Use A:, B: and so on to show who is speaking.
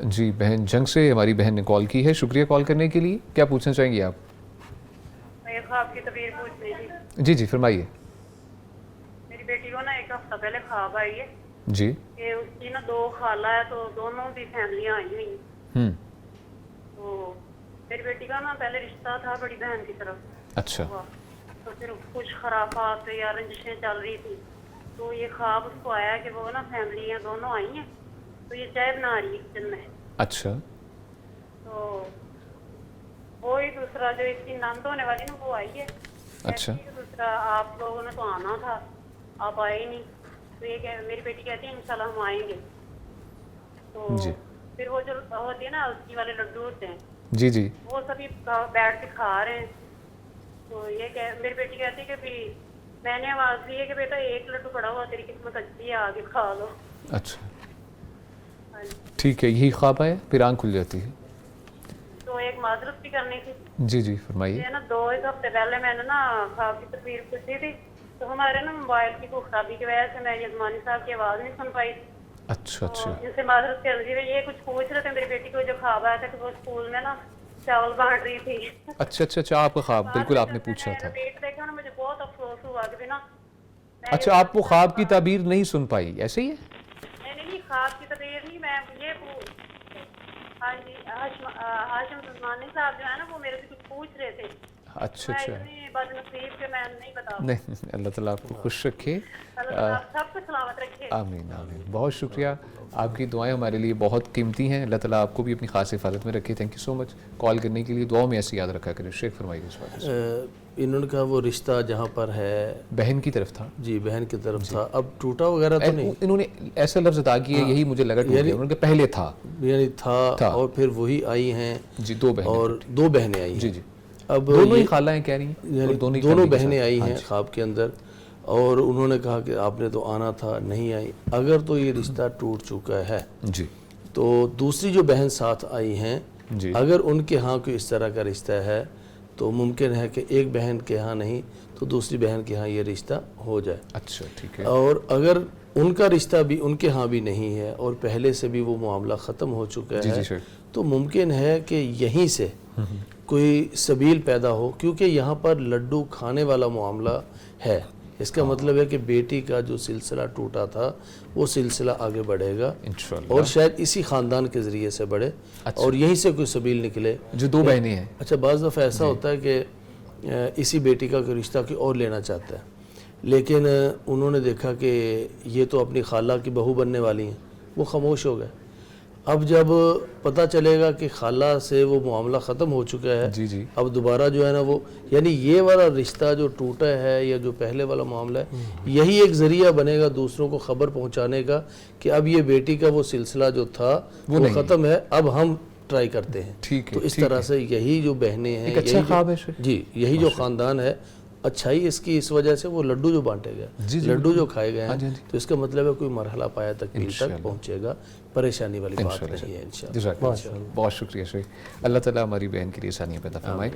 A: جی بہن جنگ سے ہماری بہن نے کال کی ہے، شکریہ کال کرنے کے لیے. کیا پوچھنا چاہیں گی آپ؟
B: میں خواب کی تعبیر پوچھنی تھی.
A: جی جی فرمائیے.
B: میری بیٹی کو نا ایک ہفتہ پہلے خواب آئی ہے
A: جی.
B: کہ اس کی نا 2 خالہ ہے، تو دونوں بھی فیملیاں آئی ہوئی ہیں. تو میری بیٹی کا نا پہلے رشتہ تھا بڑی بہن کی طرف.
A: اچھا.
B: تو پھر کچھ خرافات یا رنجشیں چل رہی تھی، تو یہ خواب اس کو آیا کہ وہ نا فیملیاں دونوں آئی ہیں، تو یہ چائے بنا رہی ہے کچن میں.
A: اچھا.
B: تو وہی دوسرا جو اس کی نند ہونے والی نا وہ آئی ہے.
A: اچھا.
B: دوسرا آپ لوگوں نے تو آنا تھا، آپ آئے نہیں. تو یہ میری بیٹی کہتی ہے انشاءاللہ ہم آئیں گے. تو
A: جی
B: پھر وہ جو ہوتی ہے نا السی والے لڈو ہوتے ہیں،
A: جی جی.
B: وہ سبھی بیٹھ کے کھا رہے ہیں. تو یہ میری بیٹی کہتی ہے کہ میں نے آواز دی ہے کہ بیٹا ایک لڈو پڑا ہوا تیری قسمت اچھی ہے، آگے کھا لو.
A: اچھا ٹھیک ہے، یہی خواب آیا پھر آنکھ کھل جاتی ہے.
B: تو ایک معذرت بھی کرنی تھی.
A: جی جی فرمائیے.
B: یہ نا 2 ہفتے پہلے میں نے نا خواب کی تصویر پوچھی تھی، تو ہمارے نا موبائل کی کوئی خرابی کی وجہ سے میں یزمانی صاحب کی آواز نہیں سن پائی.
A: اچھا اچھا.
B: ان سے معذرت کر دی. یہ کچھ پوچھ رہے تھے میری بیٹی کو جو خواب آیا تھا کہ وہ اسکول میں نا چاول بانٹ رہی تھی.
A: اچھا اچھا اچھا آپ کا خواب بالکل آپ نے پوچھا تھا.
B: ریٹ دیکھا نا مجھے بہت افسوس ہوا کہ نا.
A: اچھا آپ وہ خواب کی تعبیر نہیں سن پائی، ایسے ہی ہے؟
B: نہیں خواب کی تعبیر نہیں، میں یہ ہاں جی ہاشم عثمانی صاحب جو ہے نا وہ میرے سے کچھ پوچھ رہے تھے.
A: اچھا
B: میں
A: اچھا.
B: اتنی بد نصیب کہ میں نہیں بتا.
A: نہیں اللہ تعالیٰ آپ کو خوش رکھے.
B: اللہ تعالیٰ آپ سب کو سلامت رکھے.
A: آمین آمین. بہت شکریہ، آپ کی دعائیں ہمارے لیے بہت قیمتی ہیں. اللہ تعالیٰ آپ کو بھی اپنی خاص حفاظت میں رکھے. تھینک یو سو مچ کال کرنے کے لیے. دعاؤں میں ایسے یاد رکھا کریں. شیخ فرمائیے اس بات سے.
C: انہوں نے کہا وہ رشتہ جہاں پر ہے
A: بہن کی طرف تھا.
C: جی بہن کی طرف تھا، اب ٹوٹا وغیرہ تو نہیں.
A: انہوں نے ایسا لفظ ادا کیا یہی مجھے لگا ٹوٹ گیا. انہوں نے پہلے تھا
C: یعنی تھا اور پھر وہی آئی ہیں.
A: جی 2 بہنیں
C: اور 2 بہنیں آئی ہیں.
A: جی جی.
C: اب
A: دونوں ہی خالہ ہیں کہہ رہی ہیں،
C: یعنی دونوں بہنیں آئی ہیں خواب کے اندر، اور انہوں نے کہا کہ آپ نے تو آنا تھا نہیں آئی. اگر تو یہ رشتہ ٹوٹ چکا ہے
A: جی
C: تو دوسری جو بہن ساتھ آئی ہیں
A: جی
C: اگر ان کے ہاں کوئی اس طرح کا رشتہ ہے تو ممکن ہے کہ ایک بہن کے ہاں نہیں تو دوسری بہن کے ہاں یہ رشتہ ہو جائے.
A: اچھا ٹھیک ہے.
C: اور اگر ان کا رشتہ بھی ان کے ہاں بھی نہیں ہے اور پہلے سے بھی وہ معاملہ ختم ہو چکا ہے تو ممکن ہے کہ یہیں سے کوئی سبیل پیدا ہو، کیونکہ یہاں پر لڈو کھانے والا معاملہ ہے. اس کا مطلب ہے کہ بیٹی کا جو سلسلہ ٹوٹا تھا وہ سلسلہ آگے بڑھے گا اور شاید اسی خاندان کے ذریعے سے بڑھے اور یہیں سے کوئی سبیل نکلے.
A: جو 2 بہنیں ہیں.
C: اچھا بعض دفعہ ایسا ہوتا ہے کہ اسی بیٹی کا کوئی رشتہ کوئی اور لینا چاہتا ہے، لیکن انہوں نے دیکھا کہ یہ تو اپنی خالہ کی بہو بننے والی ہیں، وہ خاموش ہو گئے. اب جب پتہ چلے گا کہ خالہ سے وہ معاملہ ختم ہو چکا ہے
A: جی جی.
C: اب دوبارہ جو ہے نا وہ یعنی یہ والا رشتہ جو ٹوٹا ہے یا جو پہلے والا معاملہ ہے یہی ایک ذریعہ بنے گا دوسروں کو خبر پہنچانے کا کہ اب یہ بیٹی کا وہ سلسلہ جو تھا وہ ختم ہے، اب ہم ٹرائی کرتے ہیں. تو اس طرح سے یہی جو بہنیں ہیں
A: اچھا خواب ہے
C: جی یہی جو خاندان ہے اچھائی اس کی اس وجہ سے وہ لڈو جو بانٹے گئے لڈو جو کھائے گئے ہیں تو اس کا مطلب ہے کوئی مرحلہ پایا تکمیل تک پہنچے گا. پریشانی والی بات نہیں ہے انشاءاللہ.
A: بہت شکریہ شیخ. اللہ تعالیٰ ہماری بہن کے لیے آسانیاں پیدا فرمائے.